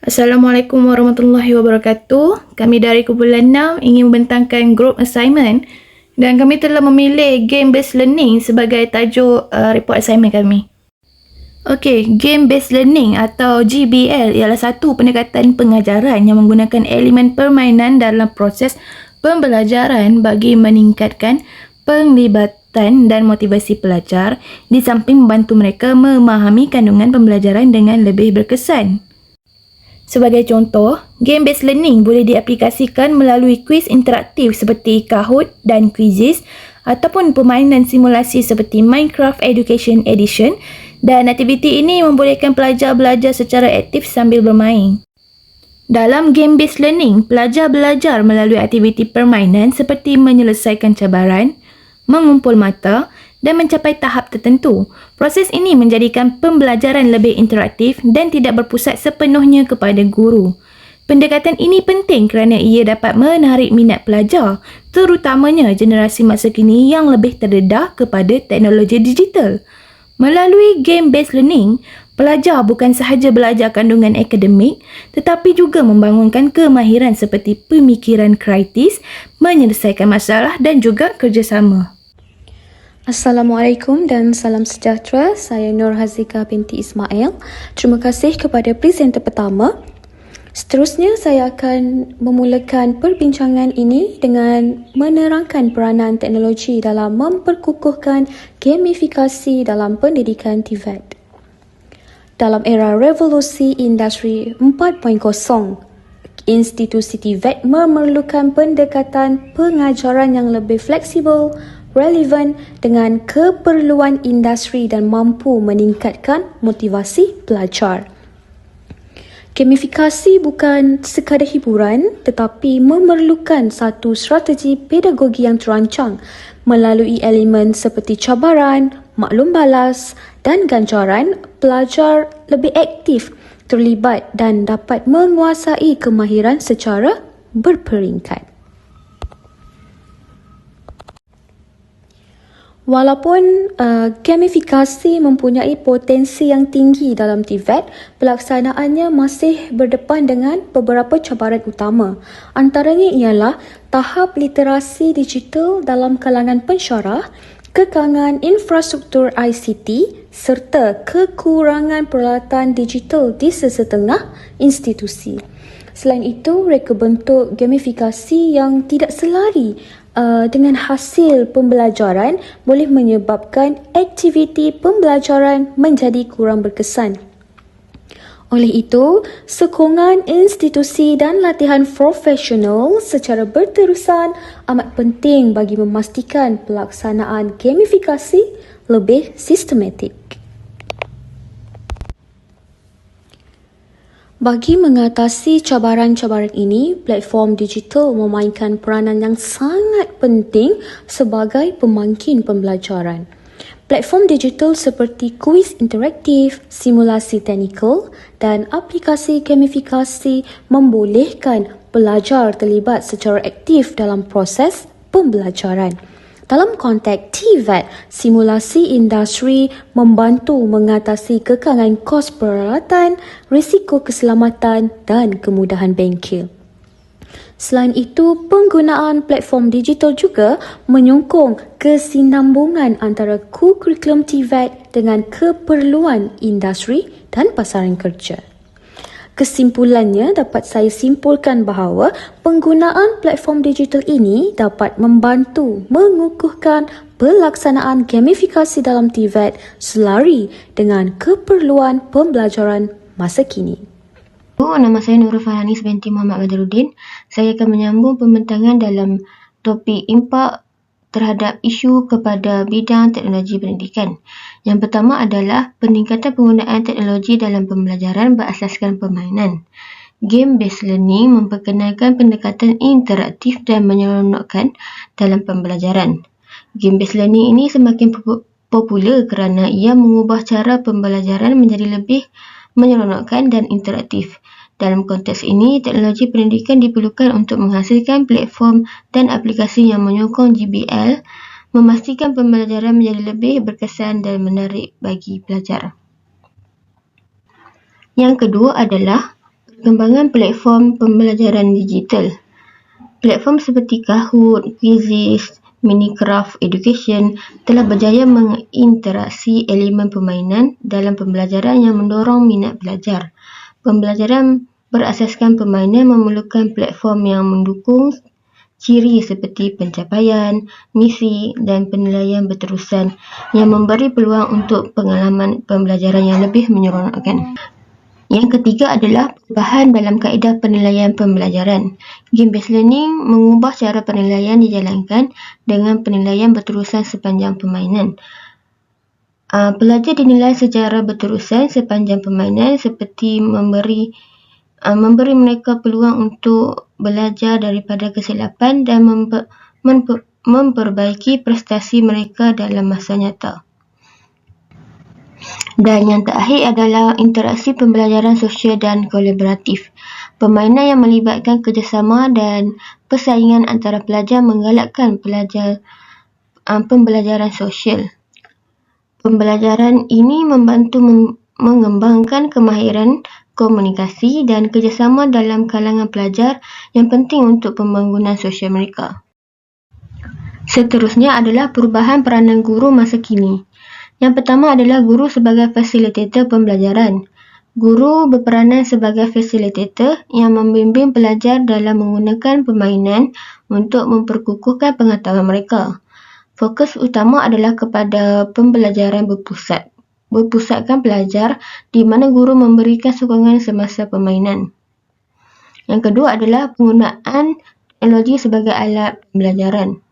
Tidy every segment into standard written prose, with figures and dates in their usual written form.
Assalamualaikum warahmatullahi wabarakatuh. Kami dari kumpulan 6 ingin membentangkan group assignment dan kami telah memilih game based learning sebagai tajuk report assignment kami. Okey, game based learning atau GBL ialah satu pendekatan pengajaran yang menggunakan elemen permainan dalam proses pembelajaran bagi meningkatkan penglibatan dan motivasi pelajar di samping membantu mereka memahami kandungan pembelajaran dengan lebih berkesan. Sebagai contoh, game-based learning boleh diaplikasikan melalui kuis interaktif seperti Kahoot dan Quizizz ataupun permainan simulasi seperti Minecraft Education Edition dan aktiviti ini membolehkan pelajar belajar secara aktif sambil bermain. Dalam game-based learning, pelajar belajar melalui aktiviti permainan seperti menyelesaikan cabaran, mengumpul mata dan mencapai tahap tertentu. Proses ini menjadikan pembelajaran lebih interaktif dan tidak berpusat sepenuhnya kepada guru. Pendekatan ini penting kerana ia dapat menarik minat pelajar, terutamanya generasi masa kini yang lebih terdedah kepada teknologi digital. Melalui game-based learning, pelajar bukan sahaja belajar kandungan akademik tetapi juga membangunkan kemahiran seperti pemikiran kritis, menyelesaikan masalah dan juga kerjasama. Assalamualaikum dan salam sejahtera. Saya Nur Hazika binti Ismail. Terima kasih kepada presenter pertama. Seterusnya saya akan memulakan perbincangan ini dengan menerangkan peranan teknologi dalam memperkukuhkan gamifikasi dalam pendidikan TVET. Dalam era revolusi industri 4.0, institusi TVET memerlukan pendekatan pengajaran yang lebih fleksibel, relevan dengan keperluan industri dan mampu meningkatkan motivasi pelajar. Gamifikasi bukan sekadar hiburan tetapi memerlukan satu strategi pedagogi yang terancang melalui elemen seperti cabaran, maklum balas dan ganjaran. Pelajar lebih aktif, terlibat dan dapat menguasai kemahiran secara berperingkat. Walaupun gamifikasi mempunyai potensi yang tinggi dalam TVET, pelaksanaannya masih berdepan dengan beberapa cabaran utama. Antaranya ialah tahap literasi digital dalam kalangan pensyarah, kekangan infrastruktur ICT serta kekurangan peralatan digital di sesetengah institusi. Selain itu, reka bentuk gamifikasi yang tidak selari dengan hasil pembelajaran boleh menyebabkan aktiviti pembelajaran menjadi kurang berkesan. Oleh itu, sokongan institusi dan latihan profesional secara berterusan amat penting bagi memastikan pelaksanaan gamifikasi lebih sistematik. Bagi mengatasi cabaran-cabaran ini, platform digital memainkan peranan yang sangat penting sebagai pemangkin pembelajaran. Platform digital seperti kuis interaktif, simulasi teknikal dan aplikasi gamifikasi membolehkan pelajar terlibat secara aktif dalam proses pembelajaran. Dalam konteks TVET, simulasi industri membantu mengatasi kekangan kos peralatan, risiko keselamatan dan kemudahan bengkel. Selain itu, penggunaan platform digital juga menyokong kesinambungan antara kurikulum TVET dengan keperluan industri dan pasaran kerja. Kesimpulannya, dapat saya simpulkan bahawa penggunaan platform digital ini dapat membantu mengukuhkan pelaksanaan gamifikasi dalam TVET selari dengan keperluan pembelajaran masa kini. Nama saya Nurul Farhanis binti Muhammad Badruddin. Saya akan menyambung pembentangan dalam topik impak terhadap isu kepada bidang teknologi pendidikan. Yang pertama adalah peningkatan penggunaan teknologi dalam pembelajaran berasaskan permainan. Game-based learning memperkenalkan pendekatan interaktif dan menyeronokkan dalam pembelajaran. Game-based learning ini semakin popular kerana ia mengubah cara pembelajaran menjadi lebih menyeronokkan dan interaktif. Dalam konteks ini, teknologi pendidikan diperlukan untuk menghasilkan platform dan aplikasi yang menyokong GBL, memastikan pembelajaran menjadi lebih berkesan dan menarik bagi pelajar. Yang kedua adalah Perkembangan platform pembelajaran digital. Platform seperti Kahoot, Quizizz, Minecraft Education telah berjaya menginteraksi elemen permainan dalam pembelajaran yang mendorong minat belajar. Pembelajaran berasaskan permainan memerlukan platform yang mendukung ciri seperti pencapaian, misi dan penilaian berterusan yang memberi peluang untuk pengalaman pembelajaran yang lebih menyeronokkan. Yang ketiga adalah perubahan dalam kaedah penilaian pembelajaran. Game-based learning mengubah cara penilaian dijalankan dengan penilaian berterusan sepanjang permainan. Pelajar dinilai secara berterusan sepanjang permainan seperti memberi mereka peluang untuk belajar daripada kesilapan dan memperbaiki prestasi mereka dalam masa nyata. Dan yang terakhir adalah interaksi pembelajaran sosial dan kolaboratif. Permainan yang melibatkan kerjasama dan persaingan antara pelajar menggalakkan pembelajaran sosial. Pembelajaran ini membantu mengembangkan kemahiran komunikasi dan kerjasama dalam kalangan pelajar yang penting untuk pembangunan sosial mereka. Seterusnya adalah perubahan peranan guru masa kini. Yang pertama adalah guru sebagai fasilitator pembelajaran. Guru berperanan sebagai fasilitator yang membimbing pelajar dalam menggunakan permainan untuk memperkukuhkan pengetahuan mereka. Fokus utama adalah kepada pembelajaran berpusatkan pelajar di mana guru memberikan sokongan semasa permainan. Yang kedua adalah penggunaan teknologi sebagai alat pembelajaran.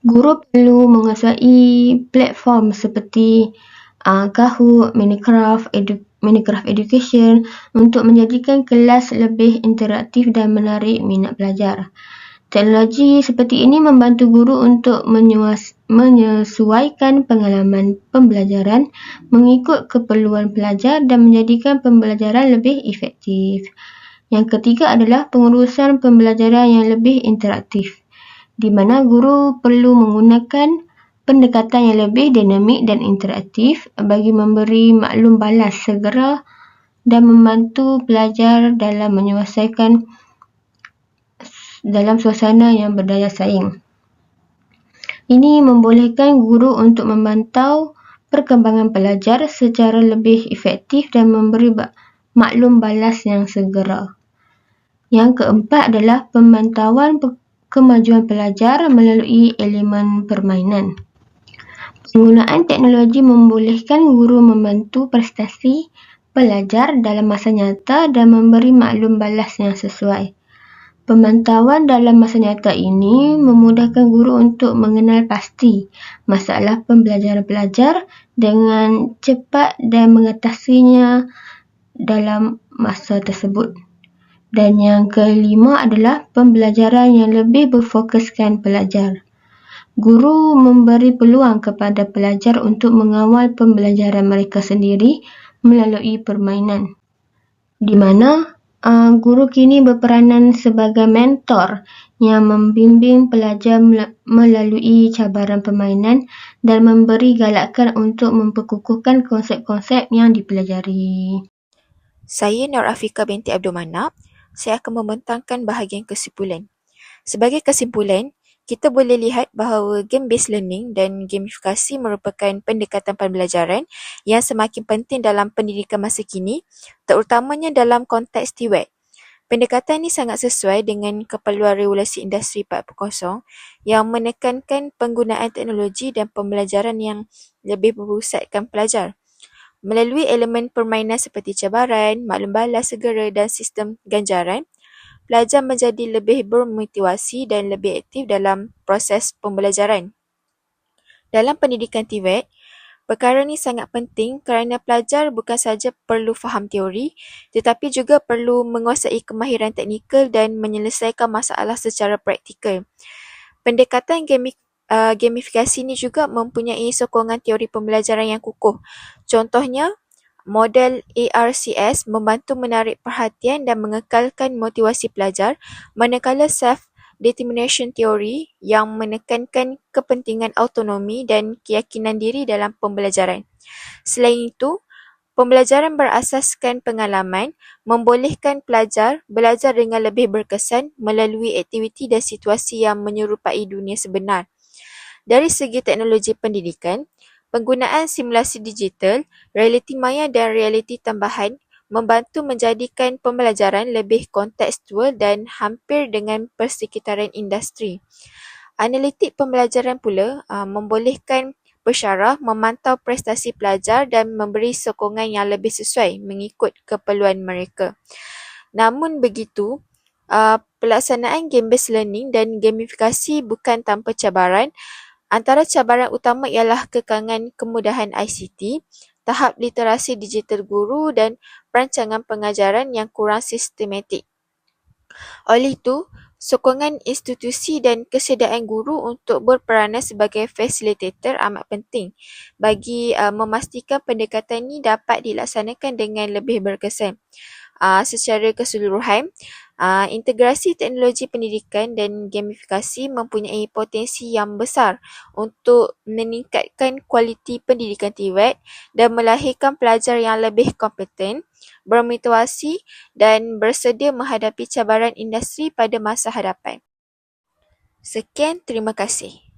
Guru perlu menguasai platform seperti Kahoot, Minecraft Education untuk menjadikan kelas lebih interaktif dan menarik minat pelajar. Teknologi seperti ini membantu guru untuk menyesuaikan pengalaman pembelajaran mengikut keperluan pelajar dan menjadikan pembelajaran lebih efektif. Yang ketiga adalah pengurusan pembelajaran yang lebih interaktif, di mana guru perlu menggunakan pendekatan yang lebih dinamik dan interaktif bagi memberi maklum balas segera dan membantu pelajar dalam menyelesaikan dalam suasana yang berdaya saing. Ini membolehkan guru untuk memantau perkembangan pelajar secara lebih efektif dan memberi maklum balas yang segera. Yang keempat adalah pemantauan kemajuan pelajar melalui elemen permainan. Penggunaan teknologi membolehkan guru membantu prestasi pelajar dalam masa nyata dan memberi maklum balas yang sesuai. Pemantauan dalam masa nyata ini memudahkan guru untuk mengenal pasti masalah pembelajaran pelajar dengan cepat dan mengatasinya dalam masa tersebut. Dan yang kelima adalah pembelajaran yang lebih berfokuskan pelajar. Guru memberi peluang kepada pelajar untuk mengawal pembelajaran mereka sendiri melalui permainan, di mana guru kini berperanan sebagai mentor yang membimbing pelajar melalui cabaran permainan dan memberi galakan untuk memperkukuhkan konsep-konsep yang dipelajari. Saya Nur Afika binti Abdul Manap. Saya akan membentangkan bahagian kesimpulan. Sebagai kesimpulan, kita boleh lihat bahawa game-based learning dan gamifikasi merupakan pendekatan pembelajaran yang semakin penting dalam pendidikan masa kini, terutamanya dalam konteks TVET. Pendekatan ini sangat sesuai dengan keperluan revolusi industri 4.0 yang menekankan penggunaan teknologi dan pembelajaran yang lebih berpusatkan pelajar. Melalui elemen permainan seperti cabaran, maklum balas segera dan sistem ganjaran, pelajar menjadi lebih bermotivasi dan lebih aktif dalam proses pembelajaran. Dalam pendidikan TVET, perkara ini sangat penting kerana pelajar bukan sahaja perlu faham teori tetapi juga perlu menguasai kemahiran teknikal dan menyelesaikan masalah secara praktikal. Pendekatan gamifikasi ini juga mempunyai sokongan teori pembelajaran yang kukuh. Contohnya, model ARCS membantu menarik perhatian dan mengekalkan motivasi pelajar, manakala self-determination theory yang menekankan kepentingan autonomi dan keyakinan diri dalam pembelajaran. Selain itu, Pembelajaran berasaskan pengalaman membolehkan pelajar belajar dengan lebih berkesan melalui aktiviti dan situasi yang menyerupai dunia sebenar. Dari segi teknologi pendidikan, penggunaan simulasi digital, realiti maya dan realiti tambahan membantu menjadikan pembelajaran lebih kontekstual dan hampir dengan persekitaran industri. Analitik pembelajaran pula membolehkan pensyarah memantau prestasi pelajar dan memberi sokongan yang lebih sesuai mengikut keperluan mereka. Namun begitu, pelaksanaan game-based learning dan gamifikasi bukan tanpa cabaran. Antara cabaran utama ialah kekangan kemudahan ICT, tahap literasi digital guru dan perancangan pengajaran yang kurang sistematik. Oleh itu, sokongan institusi dan kesediaan guru untuk berperanan sebagai fasilitator amat penting bagi memastikan pendekatan ini dapat dilaksanakan dengan lebih berkesan. Secara keseluruhan, integrasi teknologi pendidikan dan gamifikasi mempunyai potensi yang besar untuk meningkatkan kualiti pendidikan TVET dan melahirkan pelajar yang lebih kompeten, bermotivasi dan bersedia menghadapi cabaran industri pada masa hadapan. Sekian, terima kasih.